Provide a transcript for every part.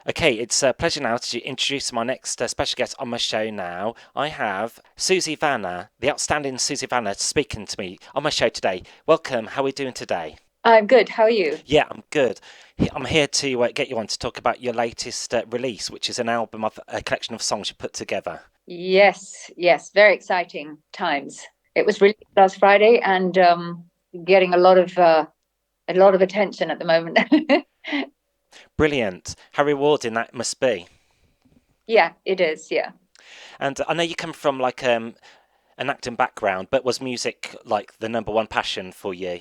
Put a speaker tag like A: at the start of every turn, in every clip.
A: Okay, it's a pleasure now to introduce my next special guest on my show now. I have Susie Vanner, the outstanding Susie Vanner, speaking to me on my show today. Welcome, how are we doing today?
B: I'm good. How are you?
A: Yeah, I'm good. I'm here to get you on to talk about your latest release, which is an album of a collection of songs you put together.
B: Yes, yes, very exciting times. It was released last Friday and getting a lot of attention at the moment.
A: Brilliant. How rewarding that must be.
B: Yeah, it is. Yeah.
A: And I know you come from like an acting background, but was music like the number one passion for you?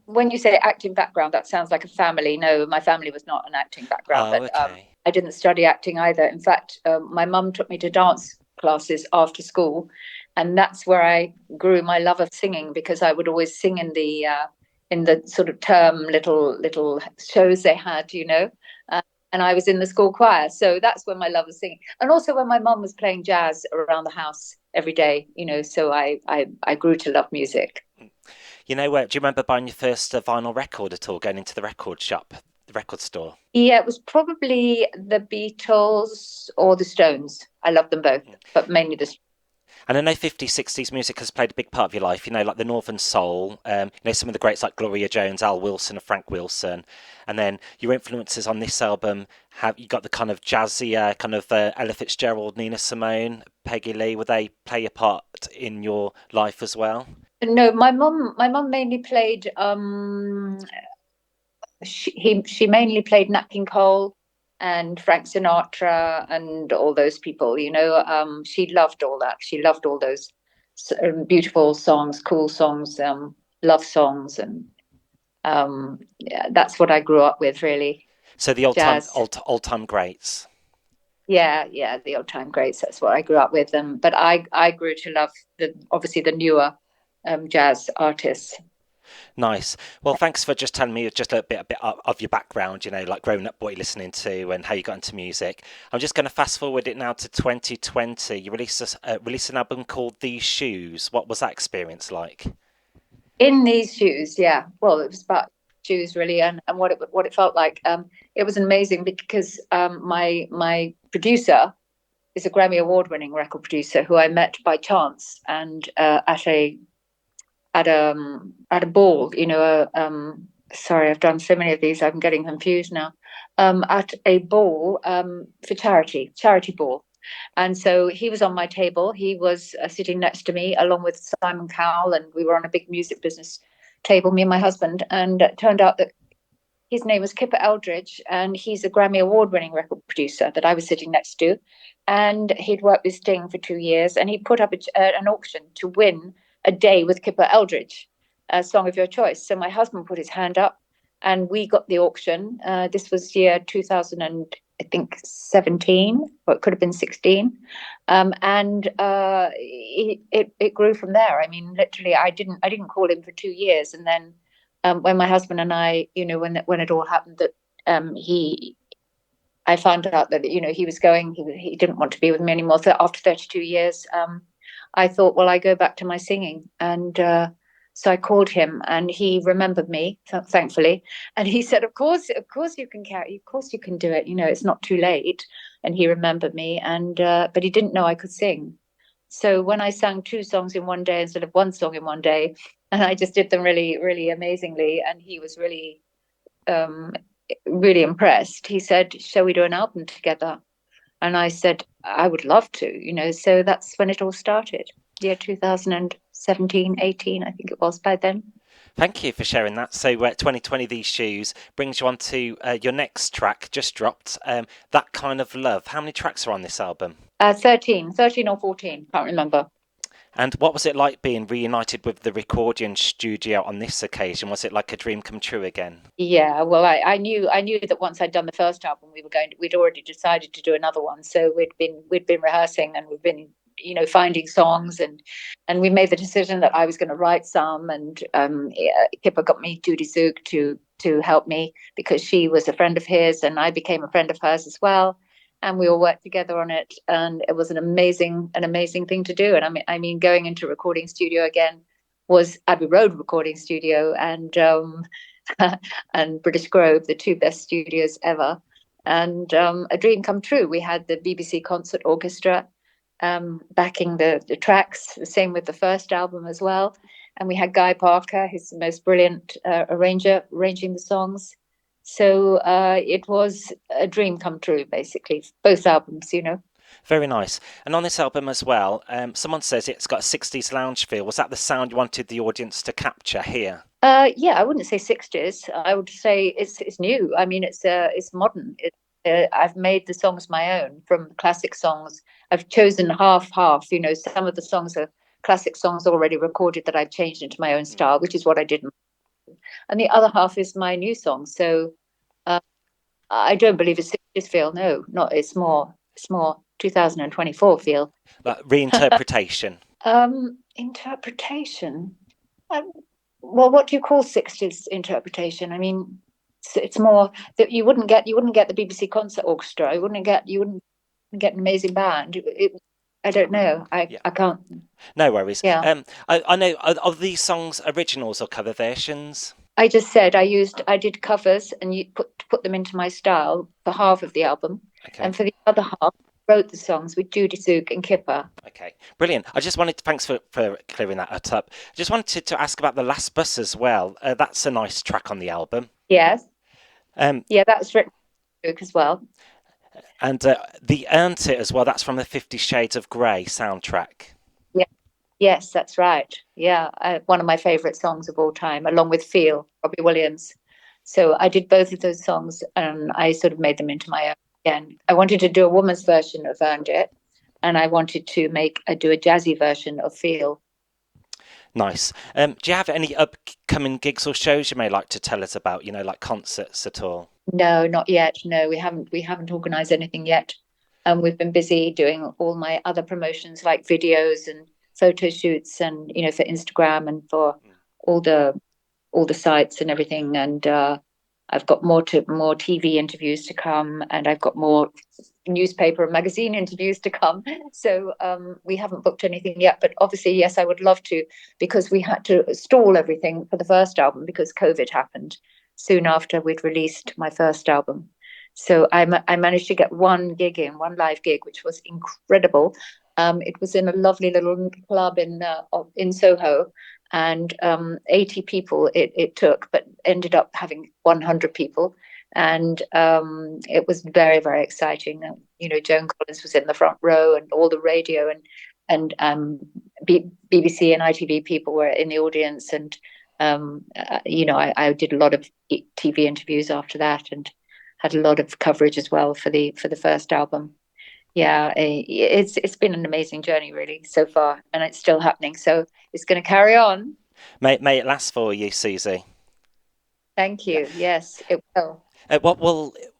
B: When you say acting background, that sounds like a family. No, my family was not an acting background,
A: Oh,
B: but
A: okay.
B: I didn't study acting either. In fact, my mum took me to dance classes after school, and that's where I grew my love of singing because I would always sing in the sort of term little shows they had, Uh, and I was in the school choir, so that's when my love of singing, and also when my mum was playing jazz around the house every day, So I grew to love music.
A: You know what? Do you remember buying your first vinyl record at all, going into the record shop, the record store?
B: Yeah, it was probably the Beatles or the Stones. I love them both, but mainly the.
A: And I know 50s, 60s music has played a big part of your life, like the Northern Soul, some of the greats like Gloria Jones, Al Wilson, and Frank Wilson. And then your influences on this album have you got the kind of jazzy, kind of Ella Fitzgerald, Nina Simone, Peggy Lee. Would they play a part in your life as well?
B: No, my mum mainly played. She mainly played Nat King Cole and Frank Sinatra and all those people. She loved all that. She loved all those beautiful songs, cool songs, love songs, and yeah, that's what I grew up with, really.
A: So the
B: Jazz.
A: old time greats.
B: Yeah, yeah, the old time greats. That's what I grew up with. But I grew to love obviously the newer jazz artists.
A: Nice. Well, thanks for just telling me just a bit of your background, like growing up, what you're listening to, and how you got into music. I'm just going to fast forward it now to 2020. You released an album called These Shoes. What was that experience like?
B: In these shoes, yeah. Well, it was about shoes really, and what it felt like. It was amazing because my producer is a Grammy Award winning record producer who I met by chance and at a ball. Sorry, I've done so many of these, I'm getting confused now. At a ball for charity ball. And so he was on my table. He was sitting next to me along with Simon Cowell, and we were on a big music business table, me and my husband. And it turned out that his name was Kipper Eldridge, and he's a Grammy Award winning record producer that I was sitting next to. And he'd worked with Sting for 2 years, and he put up an auction to win a day with Kipper Eldridge, a song of your choice. So my husband put his hand up, and we got the auction. This was year 2000 and I think 17, or it could have been 16. And it grew from there. I mean, literally, I didn't call him for 2 years, and then when my husband and I, when it all happened, that I found out that he was going, he didn't want to be with me anymore. So after 32 years, I thought, well, I go back to my singing, and so I called him, and he remembered me, thankfully, and he said, of course you can carry, of course you can do it. It's not too late. And he remembered me, and but he didn't know I could sing. So when I sang two songs in one day instead of one song in one day, and I just did them really, really amazingly, and he was um, really impressed. He said, "Shall we do an album together?" And I said, "I would love to." So that's when it all started. Year 2017, 18, I think it was by then.
A: Thank you for sharing that. So, 2020 These Shoes brings you on to your next track, just dropped, That Kind of Love. How many tracks are on this album?
B: 13 or 14, can't remember.
A: And what was it like being reunited with the recording studio on this occasion? Was it like a dream come true again?
B: Yeah, well, I knew that once I'd done the first album, we'd already decided to do another one. So we'd been rehearsing, and we've been, finding songs, and we made the decision that I was going to write some, and yeah, Kipper got me Judy Zug to help me because she was a friend of his, and I became a friend of hers as well. And we all worked together on it, and it was an amazing thing to do. And I mean, going into recording studio again was Abbey Road Recording Studio, and and British Grove, the two best studios ever. and a dream come true. We had the BBC Concert Orchestra backing the tracks, the same with the first album as well. And we had Guy Parker, who's the most brilliant arranger, arranging the songs. So it was a dream come true, basically, both albums, you know.
A: Very nice. And on this album as well, someone says it's got a 60s lounge feel. Was that the sound you wanted the audience to capture here?
B: Yeah, I wouldn't say 60s. I would say it's new. I mean, it's modern. I've made the songs my own from classic songs. I've chosen half. You know, some of the songs are classic songs already recorded that I've changed into my own style, which is what I did. And the other half is my new song. So uh, I don't believe it's 60s feel. No, not. It's more 2024 feel.
A: Like reinterpretation.
B: Interpretation. Um, well, what do you call 60s interpretation? I mean, it's more that you wouldn't get the BBC Concert Orchestra. You wouldn't get an amazing band. I don't know.
A: Yeah.
B: I can't.
A: No worries.
B: Yeah.
A: I know, are these songs originals or cover versions?
B: I just said I did covers and you put them into my style for half of the album,
A: Okay.
B: and for the other half, wrote the songs with Judy Suk and Kipper.
A: Okay, brilliant. I just wanted to, thanks for clearing that up. I just wanted to ask about The Last Bus as well. That's a nice track on the album.
B: Yes.
A: Um,
B: Yeah, that's written by Suk as well.
A: and the Earned It as well, that's from the 50 Shades of Grey soundtrack.
B: Yeah. Yes, that's right. Yeah, one of my favorite songs of all time, along with Feel, Robbie Williams. So I did both of those songs, and I sort of made them into my own again. I wanted to do a woman's version of Earned It, and I wanted to do a jazzy version of Feel.
A: Nice. Do you have any upcoming gigs or shows you may like to tell us about, like concerts at all?
B: No, not yet. No, we haven't. We haven't organised anything yet. We've been busy doing all my other promotions, like videos and photo shoots, and for Instagram and for all the all the sites and everything. And I've got more TV interviews to come, and I've got more newspaper and magazine interviews to come. So we haven't booked anything yet, but obviously, yes, I would love to, because we had to stall everything for the first album because COVID happened soon after we'd released my first album. So I managed to get one live gig, which was incredible. It was in a lovely little club in Soho, and 80 people it took, but ended up having 100 people. And it was very, very exciting. Joan Collins was in the front row, and all the radio and BBC and ITV people were in the audience. And I did a lot of TV interviews after that, and had a lot of coverage as well for the first album. Yeah, it's been an amazing journey really so far, and it's still happening. So it's going to carry on.
A: May it last for you, Susie.
B: Thank you.
A: Yeah.
B: Yes, it will.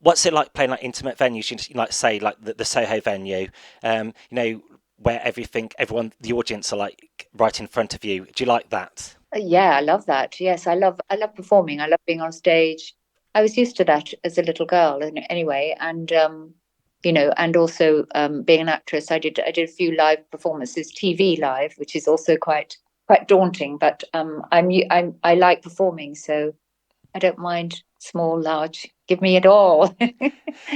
A: What's it like playing like intimate venues? Like say like the Soho venue, where everyone, the audience are like right in front of you. Do you like that?
B: Yeah, I love that. Yes, I love performing. I love being on stage. I was used to that as a little girl, anyway, and and also being an actress, I did a few live performances, TV live, which is also quite daunting. But I like performing, so I don't mind small, large. Give me it all.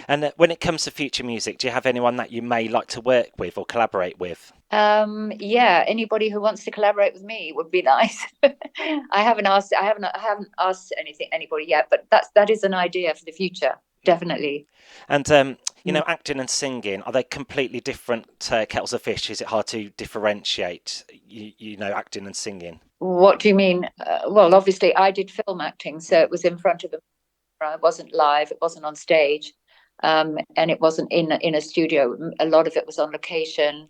A: And when it comes to future music, do you have anyone that you may like to work with or collaborate with?
B: Yeah, anybody who wants to collaborate with me would be nice. I haven't asked anybody yet, but that is an idea for the future, definitely.
A: And
B: Mm.
A: acting and singing, are they completely different kettles of fish? Is it hard to differentiate, acting and singing?
B: What do you mean? Well, obviously, I did film acting, so it was in front of a camera. It wasn't live. It wasn't on stage, and it wasn't in a studio. A lot of it was on location.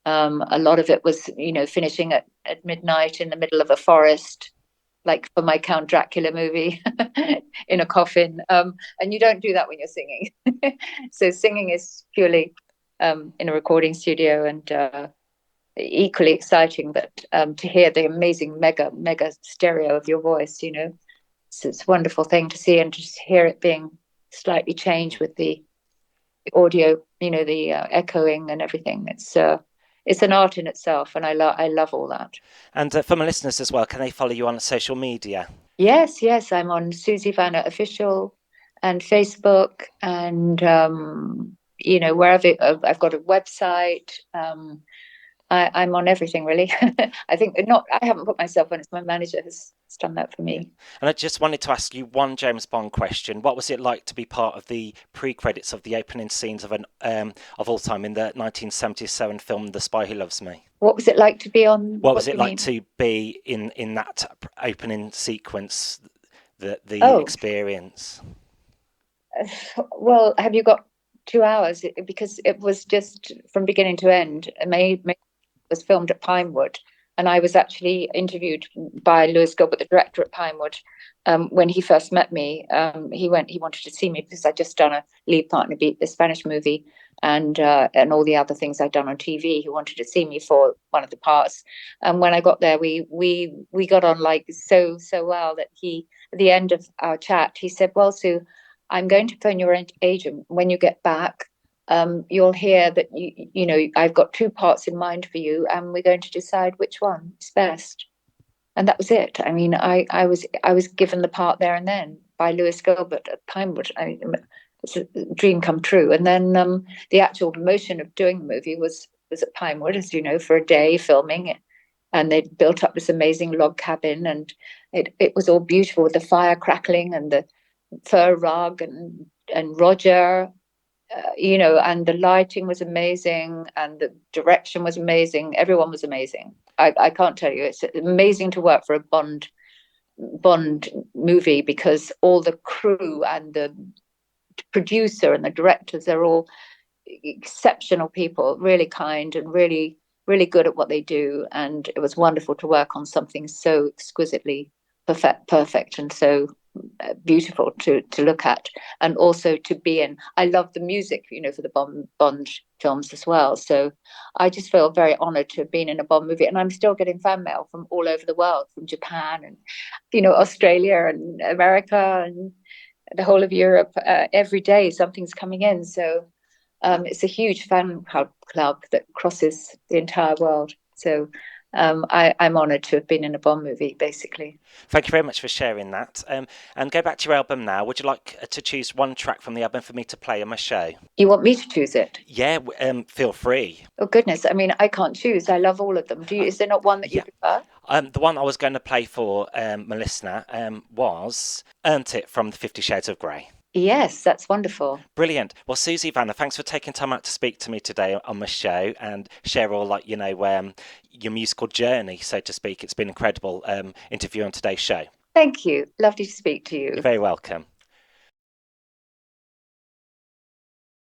B: A lot of it was, finishing at midnight in the middle of a forest, like for my Count Dracula movie, in a coffin. And you don't do that when you're singing. So singing is purely in a recording studio, and equally exciting. But to hear the amazing mega stereo of your voice, it's a wonderful thing to see, and just hear it being slightly changed with the audio, the echoing and everything. It's an art in itself, and I love all that.
A: And for my listeners as well, can they follow you on social media?
B: Yes, I'm on Susie Vanner Official, and Facebook, and wherever. I've got a website. I'm on everything really. I think not. I haven't put myself on. It's my manager has done that for me.
A: And I just wanted to ask you one James Bond question. What was it like to be part of the pre-credits of the opening scenes of an of all time in the 1977 film The Spy Who Loves Me?
B: What was it like to be on?
A: What
B: What
A: was
B: do
A: it
B: you
A: like
B: mean?
A: to be in that opening sequence? The
B: Oh,
A: experience.
B: well, have you got 2 hours? Because it was just from beginning to end. It was filmed at Pinewood, and I was actually interviewed by Lewis Gilbert, the director at Pinewood. When he first met me, he wanted to see me because I'd just done a lead part in a Spanish movie, and all the other things I'd done on TV. He wanted to see me for one of the parts. And when I got there, we got on like so well that he, at the end of our chat, he said, "Well, Sue, I'm going to phone your agent when you get back. You'll hear that I've got two parts in mind for you, and we're going to decide which one is best." And that was it. I mean, I was given the part there and then by Lewis Gilbert at Pinewood. It's a dream come true. And then the actual motion of doing the movie was at Pinewood, as you know, for a day filming. And they built up this amazing log cabin, and it was all beautiful with the fire crackling and the fur rug and Roger, and the lighting was amazing, and the direction was amazing. Everyone was amazing. I can't tell you, it's amazing to work for a Bond movie because all the crew and the producer and the directors, they're all exceptional people, really kind and really, really good at what they do. And it was wonderful to work on something so exquisitely perfect and so beautiful to look at, and also to be in. I love the music, for the Bond films as well. So I just feel very honoured to have been in a Bond movie, and I'm still getting fan mail from all over the world, from Japan and Australia and America and the whole of Europe. Every day something's coming in. So it's a huge fan club that crosses the entire world. So I'm honoured to have been in a Bond movie, basically.
A: Thank you very much for sharing that. And go back to your album now. Would you like to choose one track from the album for me to play on my show?
B: You want me to choose it?
A: Yeah, feel free.
B: Oh goodness! I mean, I can't choose. I love all of them. Do you? Is there not one that you
A: Yeah.
B: prefer?
A: The one I was going to play for my listener was Earned It from the 50 Shades of Grey.
B: Yes, that's wonderful.
A: Brilliant. Well, Susie Vanner, thanks for taking time out to speak to me today on my show and share all, your musical journey, so to speak. It's been incredible interview on today's show.
B: Thank you. Lovely to speak to
A: You're
B: you.
A: very welcome.